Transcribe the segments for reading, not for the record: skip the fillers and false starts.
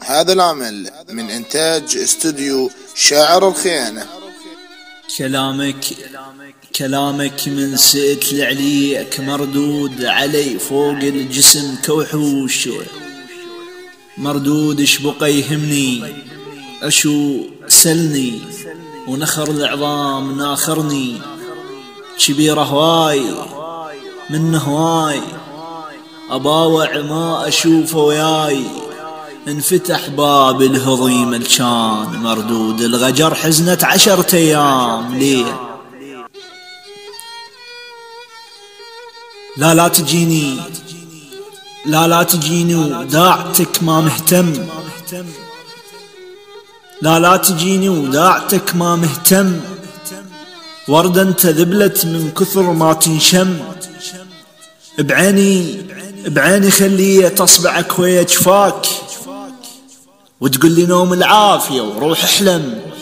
هذا العمل من إنتاج استوديو شاعر الخيانة. كلامك من سئت لعليك مردود علي فوق الجسم كوحوش، مردود شبقى يهمني أشو سلني ونخر العظام ناخرني، كبير هواي منه هواي أباوع ما أشوفه وياي، انفتح باب الهضيم الكان مردود الغجر حزنت 10 أيام ليه. لا تجيني وداعتك ما مهتم، لا تجيني وداعتك ما مهتم، وردة انت ذبلت من كثر ما تنشم، بعيني خليه تصبعك ويا جفاك، وتقول لي نوم العافية وروح احلم،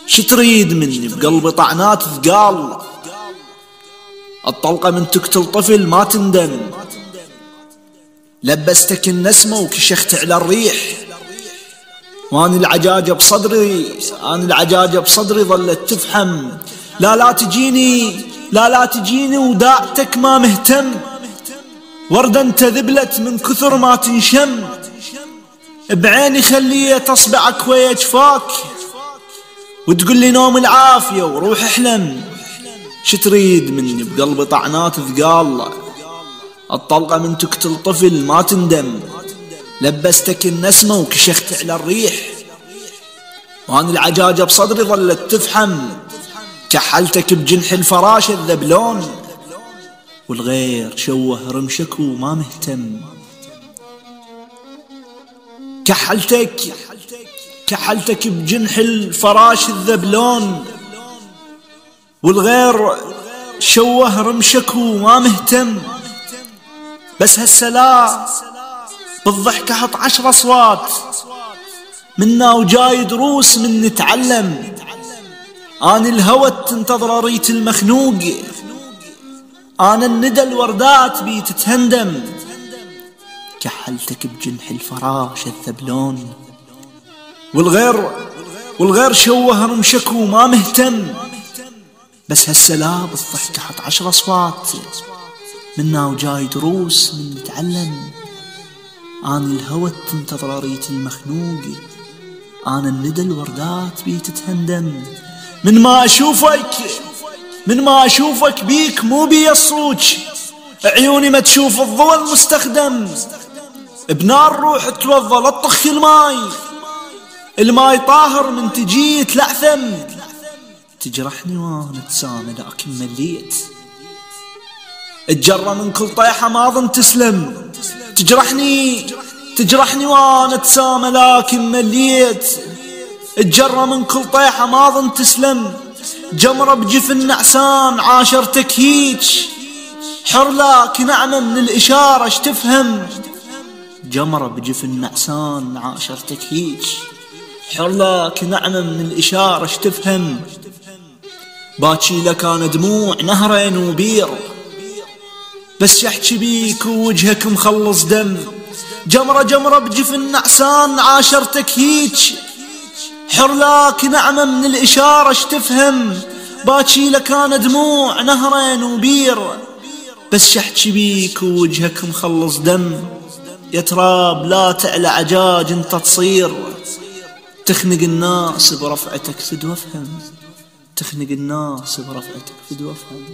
شتريد مني بقلبي طعنات ثقال، الطلقة من تقتل طفل ما تندم، لبستك النسمة وكشخت على الريح، واني العجاجة بصدري ظلت تفحم. لا تجيني وداعتك ما مهتم، وردة انت ذبلت من كثر ما تنشم، بعيني خليه تصبعك ويا جفاك، وتقول لي نوم العافية وروح احلم، شتريد مني بقلبي طعنات ثقال، الطلقة من تقتل طفل ما تندم، لبستك النسمة وكشخت على الريح، واني العجاجة بصدري ظلت تفحم، كحلتك بجنح الفراش الذبلون، والغير شوه رمشك وما مهتم، كحلتك بجنح الفراش الذبلون، والغير شوه رمشك وما مهتم، بس هالسلا بالضحكة حط 10 أصوات، منا وجاي دروس من نتعلم، أنا الهوى تنتظر ريت المخنوق، أنا الندى الوردات بي تتهندم، كحلتك بجنح الفراش الذبلون، والغير شوه رمشك وما مهتم، بس هالسلا بالضحكة حط 10 أصوات، منا وجاي دروس من نتعلم، أنا الهوى تنتظر ريت المخنوق، أنا الندى الوردات بي تتهندم، من ما أشوفك بيك مو بي الصوج، عيوني ما تشوف الضوء المستخدم، بنار روح توضى لا تطخ الماي طاهر من تجي يتلعثم، تجرحني وانا تسامى لكن مليت، اتجرى من كل طيحة ما ظن تسلم، تجرحني وانا تسامى لكن مليت، اتجرى من كل طيحة ما ظن تسلم، جمرة بجفن نعسان عاشرتك هيج، حر لك نعمة من الإشارة اشتفهم، جمرة بجفن نعسان عاشرتك هيج، حر لك نعمة من الإشارة اشتفهم، باكي لك أنا دموع نهرين وبير، بس يحكي بيك ووجهك مخلص دم، جمرة بجفن نعسان عاشرتك هيج، حر لك نعمة من الإشارة اشتفهم، باكي لك أنا دموع نهرين وبير، بس يحكي بيك ووجهك مخلص دم، يا تراب لا تعلى عجاج انت تصير، تخنق الناس برفعتك فد وافهم، تخنق الناس برفعتك فد وافهم.